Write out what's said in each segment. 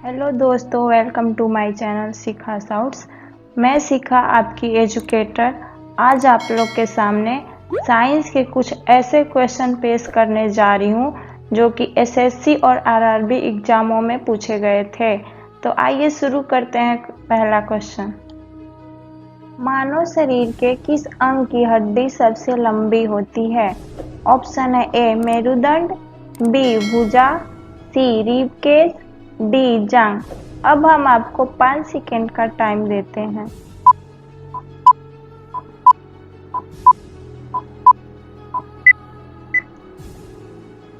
Hello दोस्तों, welcome to my channel Shikha shouts. मैं शिखा, आपकी एजुकेटर। आज आप लोग के सामने साइंस के कुछ ऐसे क्वेश्चन पेश करने जा रही हूँ जो कि एसएससी और आरआरबी एग्जामों में पूछे गए थे। तो आइए शुरू करते हैं। पहला क्वेश्चन, मानव शरीर के किस अंग की हड्डी सबसे लंबी होती है? ऑप्शन है ए मेरुदंड, बी भुजा, सी रीढ़, डी जांघ। अब हम आपको 5 सेकेंड का टाइम देते हैं।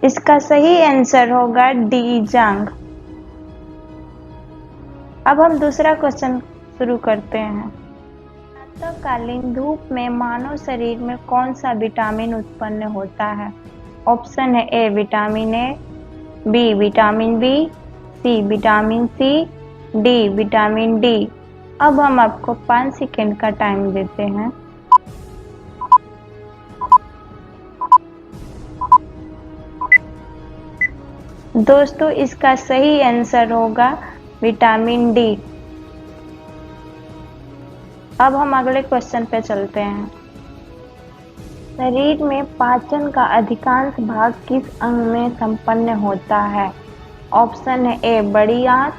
इसका सही आंसर होगा डी जांघ। अब हम दूसरा क्वेश्चन शुरू करते हैं। प्रातःकालीन धूप में मानव शरीर में कौन सा विटामिन उत्पन्न होता है? ऑप्शन है A vitamin A, B vitamin B, C vitamin C, D vitamin D. अब हम आपको 5 सेकेंड का टाइम देते हैं। दोस्तों, इसका सही आंसर होगा विटामिन डी। अब हम अगले क्वेश्चन पे चलते हैं। शरीर में पाचन का अधिकांश भाग किस अंग में संपन्न होता है? ऑप्शन है ए बड़ी आंत,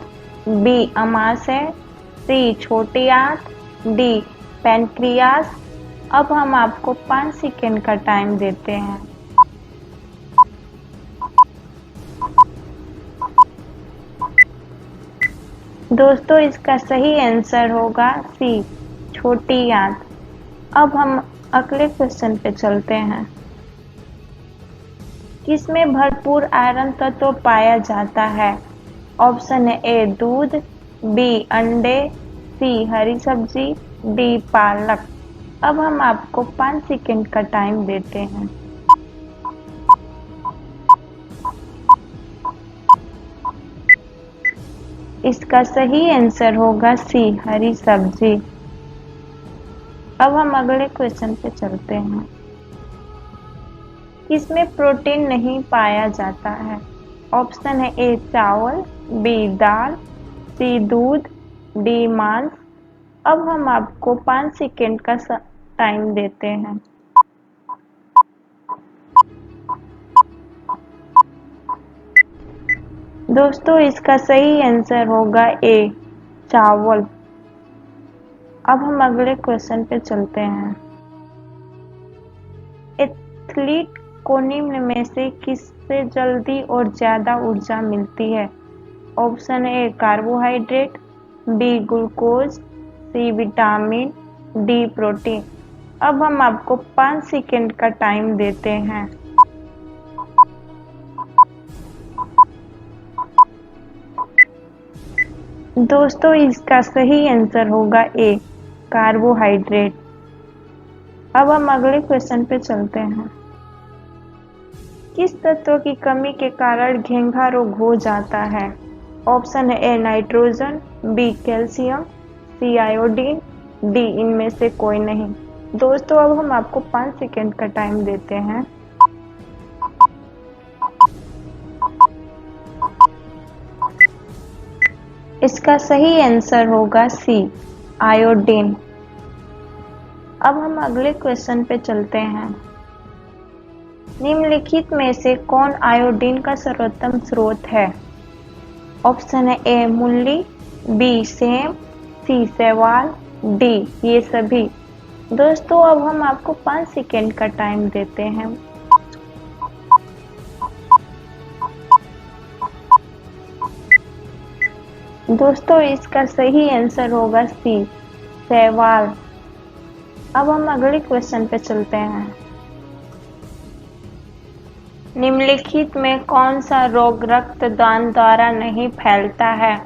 बी अमाशय, सी छोटी आंत, डी पैनक्रियास। अब हम आपको 5 सेकेंड का टाइम देते हैं। दोस्तों, इसका सही आंसर होगा सी छोटी आंत। अब हम अगले क्वेश्चन पे चलते हैं। किसमें भरपूर आयरन तत्व पाया जाता है? ऑप्शन है ए दूध, बी अंडे, सी हरी सब्जी, डी पालक। अब हम आपको 5 सेकेंड का टाइम देते हैं। इसका सही आंसर होगा सी हरी सब्जी। अब हम अगले क्वेश्चन पे चलते हैं। किसमें प्रोटीन नहीं पाया जाता है? ऑप्शन है ए चावल, बी दाल, सी दूध, डी मांस। अब हम आपको 5 सेकेंड का टाइम देते हैं। दोस्तों, इसका सही आंसर होगा ए चावल। अब हम अगले क्वेश्चन पे चलते हैं। एथलीट को निम्न में से किससे जल्दी और ज्यादा ऊर्जा मिलती है? Option A carbohydrate, B glucose, C vitamin, D protein. अब हम आपको 5 सेकेंड का टाइम देते हैं। दोस्तों, इसका सही आंसर होगा ए कार्बोहाइड्रेट। अब हम अगले क्वेश्चन पे चलते हैं। किस तत्व की कमी के कारण घेंघा रोग हो जाता है? ऑप्शन है A nitrogen, B calcium, C iodine, D इनमें से कोई नहीं। दोस्तों, अब हम आपको 5 सेकेंड का टाइम देते हैं। इसका सही आंसर होगा सी आयोडीन। अब हम अगले क्वेश्चन पे चलते हैं। निम्नलिखित में से कौन आयोडीन का सर्वोत्तम स्रोत है? ऑप्शन है ए मूली, बी सेम, सी शैवाल, डी ये सभी। दोस्तों, अब हम आपको 5 सेकेंड का टाइम देते हैं। दोस्तों, इसका सही आंसर होगा सी शैवाल। अब हम अगले क्वेश्चन पे चलते हैं। निम्नलिखित में कौन सा रोग रक्तदान द्वारा नहीं फैलता है?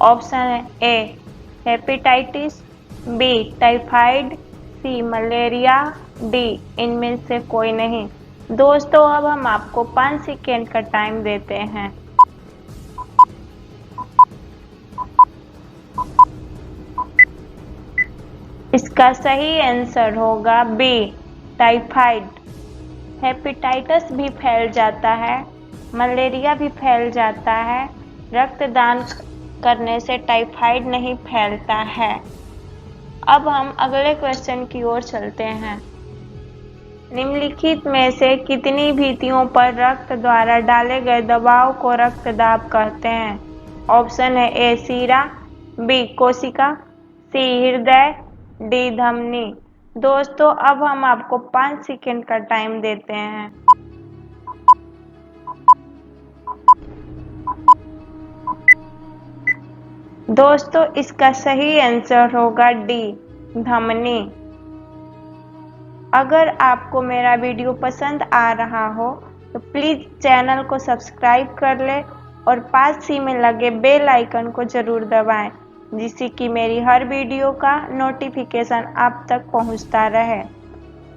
ऑप्शन है A hepatitis, B typhoid, C malaria, D इनमें से कोई नहीं। दोस्तों, अब हम आपको 5 सेकेंड का टाइम देते हैं। इसका सही आंसर होगा बी टाइफाइड। हेपेटाइटिस भी फैल जाता है मलेरिया भी फैल जाता है। रक्तदान करने से टाइफाइड नहीं फैलता है। अब हम अगले क्वेश्चन की ओर चलते हैं। निम्नलिखित में से कितनी भित्तियों पर रक्त द्वारा डाले गए दबाव को रक्तदाब कहते हैं? ऑप्शन है ए सीरा, बी कोशिका, सी हृदय, डी धमनी। दोस्तों अब हम आपको 5 सेकंड का टाइम देते हैं। दोस्तों इसका सही आंसर होगा डी धमनी। अगर आपको मेरा वीडियो पसंद आ रहा हो तो प्लीज़ चैनल को सब्सक्राइब कर ले और पास ही में लगे बेल आइकन को ज़रूर दबाएं, जिससे कि मेरी हर वीडियो का नोटिफिकेशन आप तक पहुंचता रहे।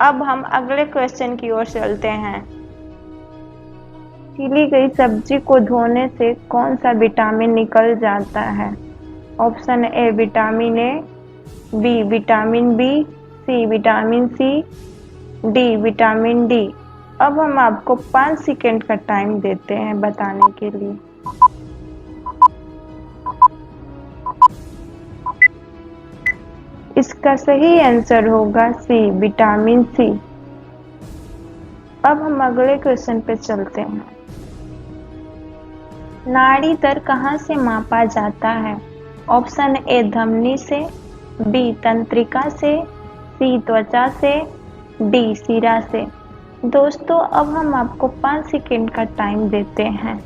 अब हम अगले क्वेश्चन की ओर चलते हैं। छीली गई सब्जी को धोने से कौन सा विटामिन निकल जाता है? Option A vitamin A, B vitamin B, C vitamin C, D vitamin D. अब हम आपको 5 सेकंड का टाइम देते हैं बताने के लिए। इसका सही आंसर होगा सी विटामिन सी। अब हम अगले क्वेश्चन पे चलते हैं। नाड़ी दर कहाँ से मापा जाता है? ऑप्शन ए धमनी से, बी तंत्रिका से, सी त्वचा से, डी सिरा से। दोस्तों अब हम आपको 5 सेकंड का टाइम देते हैं।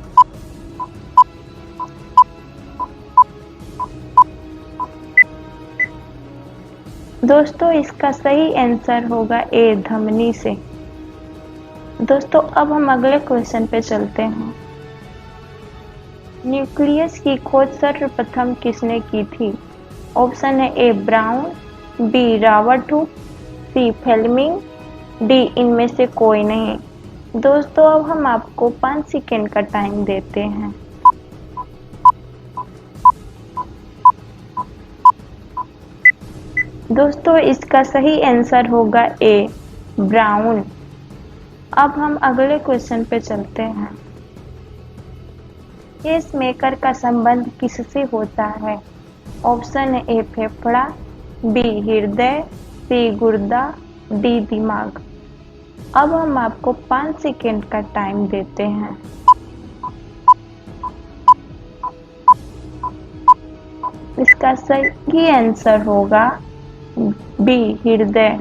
दोस्तों इसका सही आंसर होगा ए धमनी से। दोस्तों अब हम अगले क्वेश्चन पे चलते हैं। न्यूक्लियस की खोज सर्वप्रथम किसने की थी? ऑप्शन है ए ब्राउन, बी रॉबर्ट हुक, सी फ्लेमिंग, डी इनमें से कोई नहीं। दोस्तों अब हम आपको 5 सेकंड का टाइम देते हैं। दोस्तों इसका सही आंसर होगा ए ब्राउन। अब हम अगले क्वेश्चन पे चलते हैं। पेस मेकर का संबंध किससे होता है? ऑप्शन ए फेफड़ा, बी हृदय, सी गुर्दा, डी दिमाग। अब हम आपको 5 सेकंड का टाइम देते हैं। इसका सही आंसर होगा बी हृदय।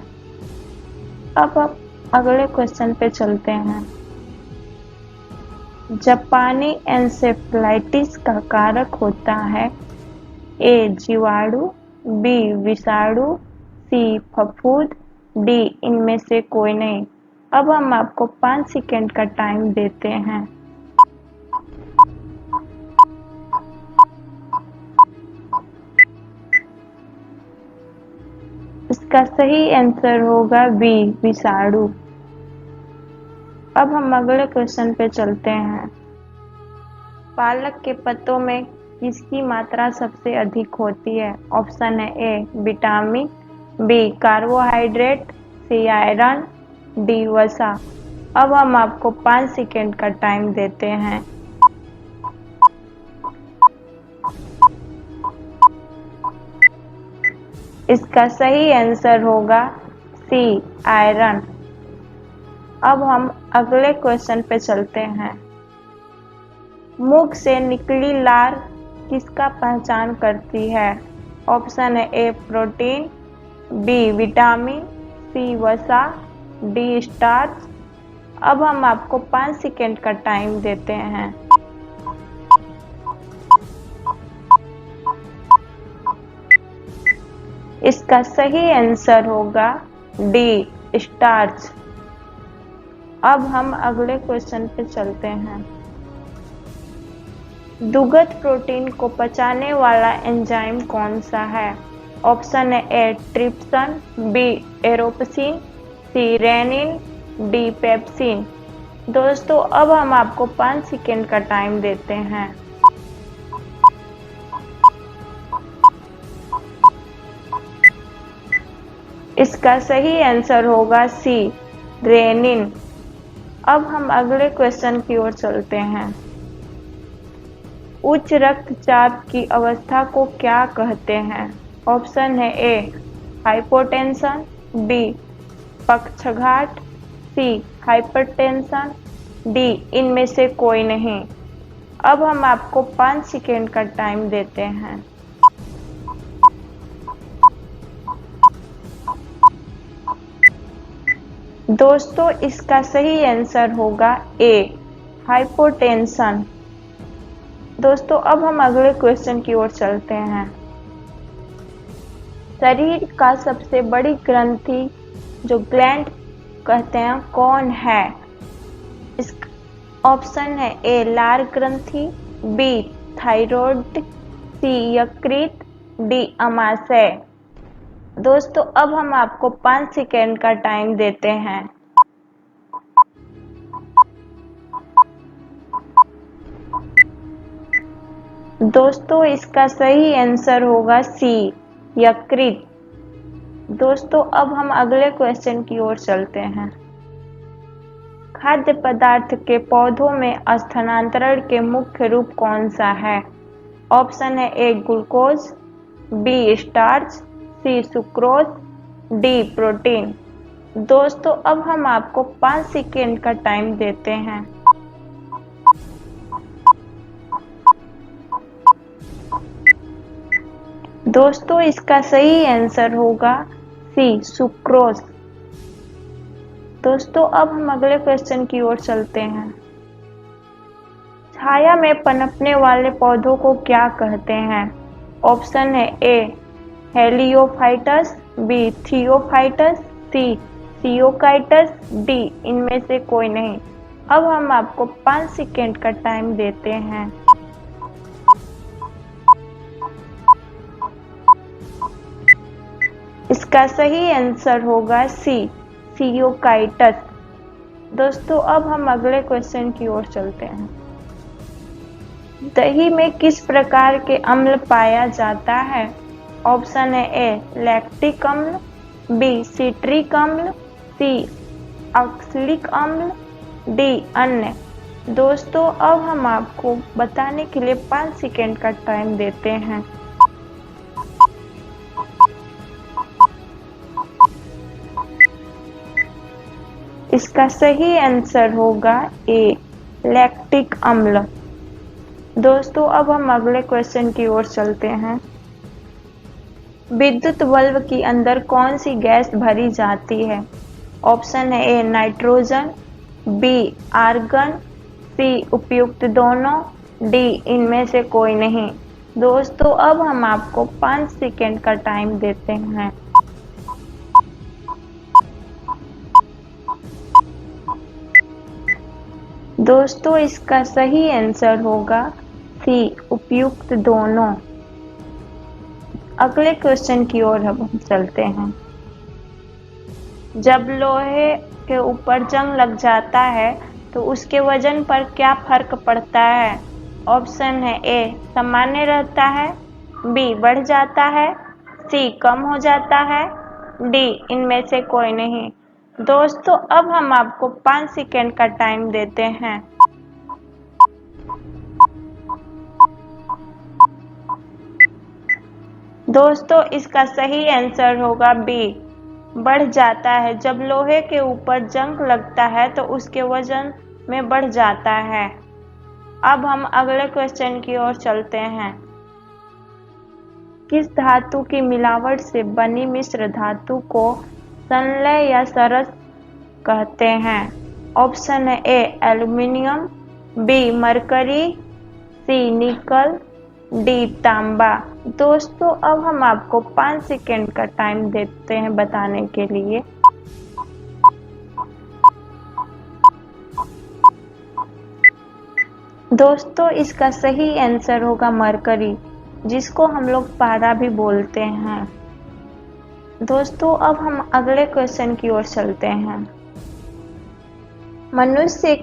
अब आप अगले क्वेश्चन पे चलते हैं। जापानी एन्सेफेलाइटिस का कारक होता है ए जीवाणु, बी विषाणु, सी फफूंद, डी इनमें से कोई नहीं। अब हम आपको 5 सेकंड का टाइम देते हैं। इसका सही आंसर होगा बी विषाणु। अब हम अगले क्वेश्चन पे चलते हैं। पालक के पत्तों में किसकी मात्रा सबसे अधिक होती है? ऑप्शन है A vitamin, B carbohydrate, C iron, D वसा। अब हम आपको 5 सेकंड का टाइम देते हैं। इसका सही आंसर होगा सी आयरन। अब हम अगले क्वेश्चन पे चलते हैं। मुख से निकली लार किसका पहचान करती है? ऑप्शन है ए प्रोटीन, बी विटामिन, सी वसा, डी स्टार्च। अब हम आपको 5 सेकंड का टाइम देते हैं। इसका सही आंसर होगा डी स्टार्च। अब हम अगले क्वेश्चन पे चलते हैं। दुग्ध प्रोटीन को पचाने वाला एंजाइम कौन सा है? ऑप्शन है ए ट्रिप्सिन, बी एरोप्सिन, सी रेनिन, डी पेप्सिन। दोस्तों अब हम आपको 5 सेकंड का टाइम देते हैं। इसका सही आंसर होगा सी रेनिन। अब हम अगले क्वेश्चन की ओर चलते हैं। उच्च रक्तचाप की अवस्था को क्या कहते हैं? ऑप्शन है ए हाइपोटेंशन, बी पक्षाघात, सी हाइपरटेंशन, डी इनमें से कोई नहीं। अब हम आपको 5 सेकेंड का टाइम देते हैं। दोस्तों इसका सही आंसर होगा ए हाइपोटेंशन। दोस्तों अब हम अगले क्वेश्चन की ओर चलते हैं। शरीर का सबसे बड़ी ग्रंथि जो ग्लैंड कहते हैं कौन है? इस ऑप्शन है ए लार ग्रंथि, बी थायराइड, सी यकृत, डी अमाशय। दोस्तों अब हम आपको 5 सेकेंड का टाइम देते हैं। दोस्तों इसका सही आंसर होगा सी यकृत। दोस्तों अब हम अगले क्वेश्चन की ओर चलते हैं। खाद्य पदार्थ के पौधों में स्थानांतरण के मुख्य रूप कौन सा है? ऑप्शन है ए ग्लूकोज, बी स्टार्च, सी सुक्रोज, डी प्रोटीन। दोस्तों अब हम आपको 5 सेकेंड का टाइम देते हैं। दोस्तों इसका सही आंसर होगा सी सुक्रोज। दोस्तों अब हम अगले क्वेश्चन की ओर चलते हैं। छाया में पनपने वाले पौधों को क्या कहते हैं? ऑप्शन है ए हेलियोफाइटस, बी थियोफाइटस, सी सियोकाइटस, डी इनमें से कोई नहीं। अब हम आपको 5 सेकेंड का टाइम देते हैं। इसका सही आंसर होगा सी सियोकाइटस। दोस्तों अब हम अगले क्वेश्चन की ओर चलते हैं। दही में किस प्रकार के अम्ल पाया जाता है? ऑप्शन है ए लैक्टिक अम्ल, बी सिट्रिक अम्ल, सी ऑक्सैलिक अम्ल, डी अन्य। दोस्तों अब हम आपको बताने के लिए 5 सेकेंड का टाइम देते हैं। इसका सही आंसर होगा ए लैक्टिक अम्ल। दोस्तों अब हम अगले क्वेश्चन की ओर चलते हैं। विद्युत बल्ब के अंदर कौन सी गैस भरी जाती है? ऑप्शन है ए नाइट्रोजन, बी आर्गन, सी उपयुक्त दोनों, डी इनमें से कोई नहीं। दोस्तों अब हम आपको 5 सेकेंड का टाइम देते हैं। दोस्तों इसका सही आंसर होगा सी उपयुक्त दोनों। अगले क्वेश्चन की ओर हम चलते हैं। जब लोहे के ऊपर जंग लग जाता है तो उसके वजन पर क्या फर्क पड़ता है? ऑप्शन है ए सामान्य रहता है, बी बढ़ जाता है, सी कम हो जाता है, डी इनमें से कोई नहीं। दोस्तों अब हम आपको 5 सेकेंड का टाइम देते हैं। दोस्तों इसका सही आंसर होगा बी बढ़ जाता है। जब लोहे के ऊपर जंग लगता है तो उसके वजन में बढ़ जाता है। अब हम अगले क्वेश्चन की ओर चलते हैं। किस धातु की मिलावट से बनी मिश्र धातु को संलय या सरस कहते हैं? ऑप्शन है ए एल्युमिनियम, बी मरकरी, सी निकल, डी तांबा। दोस्तों अब हम आपको 5 सेकेंड का टाइम देते हैं बताने के लिए। दोस्तों इसका सही आंसर होगा मरकरी, जिसको हम लोग पारा भी बोलते हैं। दोस्तों अब हम अगले क्वेश्चन की ओर चलते हैं। मनुष्य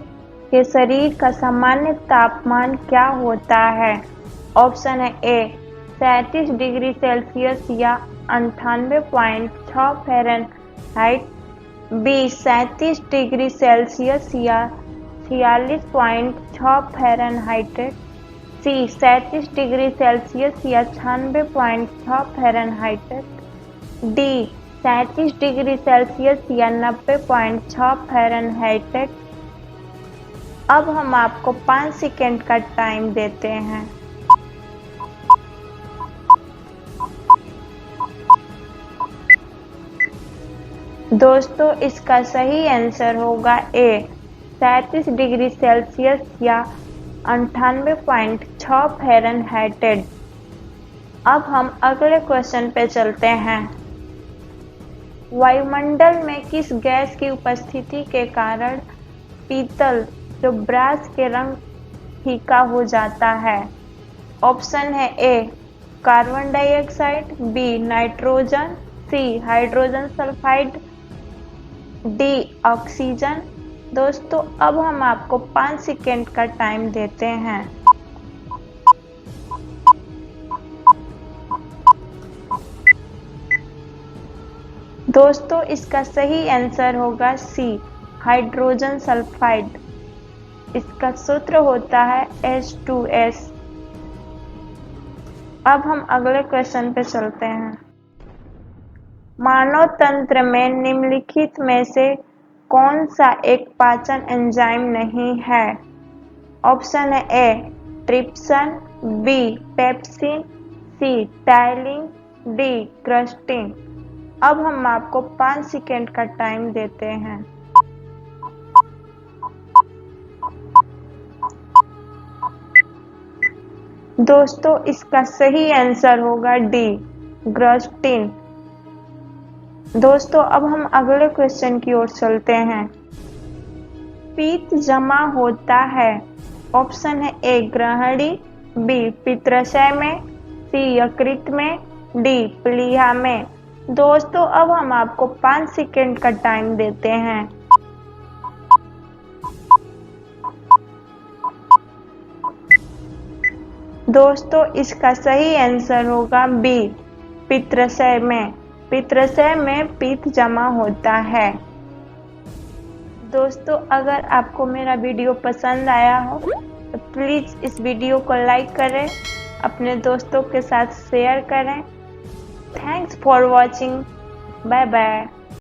के शरीर का सामान्य तापमान क्या होता है? ऑप्शन है ए 37 डिग्री सेल्सियस या 98.6 फ़ारेनहाइट, बी 37 डिग्री सेल्सियस या 46.6 फ़ारेनहाइट, सी 37 डिग्री सेल्सियस या 96.6 फ़ारेनहाइट, डी 37 डिग्री सेल्सियस या 90.6 फ़ारेनहाइट। अब हम आपको 5 सेकेंड का टाइम देते हैं। दोस्तों इसका सही आंसर होगा ए 37 डिग्री सेल्सियस या 98.6 फ़ारेनहाइट। अब हम अगले क्वेश्चन पे चलते हैं। वायुमंडल में किस गैस की उपस्थिति के कारण पीतल जो ब्रास के रंग फीका हो जाता है? ऑप्शन है ए carbon dioxide, B nitrogen, C hydrogen sulphide, D oxygen. दोस्तों अब हम आपको 5 सेकेंड का टाइम देते हैं। दोस्तों इसका सही आंसर होगा सी हाइड्रोजन सल्फाइड। इसका सूत्र होता है H2S। अब हम अगले क्वेश्चन पे चलते हैं। मानव तंत्र में निम्नलिखित में से कौन सा एक पाचन एंजाइम नहीं है? ऑप्शन है ए ट्रिप्सिन, बी पेप्सिन, सी टाइलिन, डी क्रस्टिन। अब हम आपको 5 सेकेंड का टाइम देते हैं। दोस्तों इसका सही आंसर होगा डी ग्रस्टिन। दोस्तों अब हम अगले क्वेश्चन की ओर चलते हैं। पित्त जमा होता है। ऑप्शन है ए ग्रहणी, बी पित्ताशय में, सी यकृत में, डी प्लीहा में। दोस्तों अब हम आपको 5 सेकेंड का टाइम देते हैं। दोस्तों इसका सही आंसर होगा बी पित्ताशय में। पित्ताशय में पित्त जमा होता है। दोस्तों अगर आपको मेरा वीडियो पसंद आया हो तो प्लीज़ इस वीडियो को लाइक करें, अपने दोस्तों के साथ शेयर करें। Thanks for watching. Bye bye.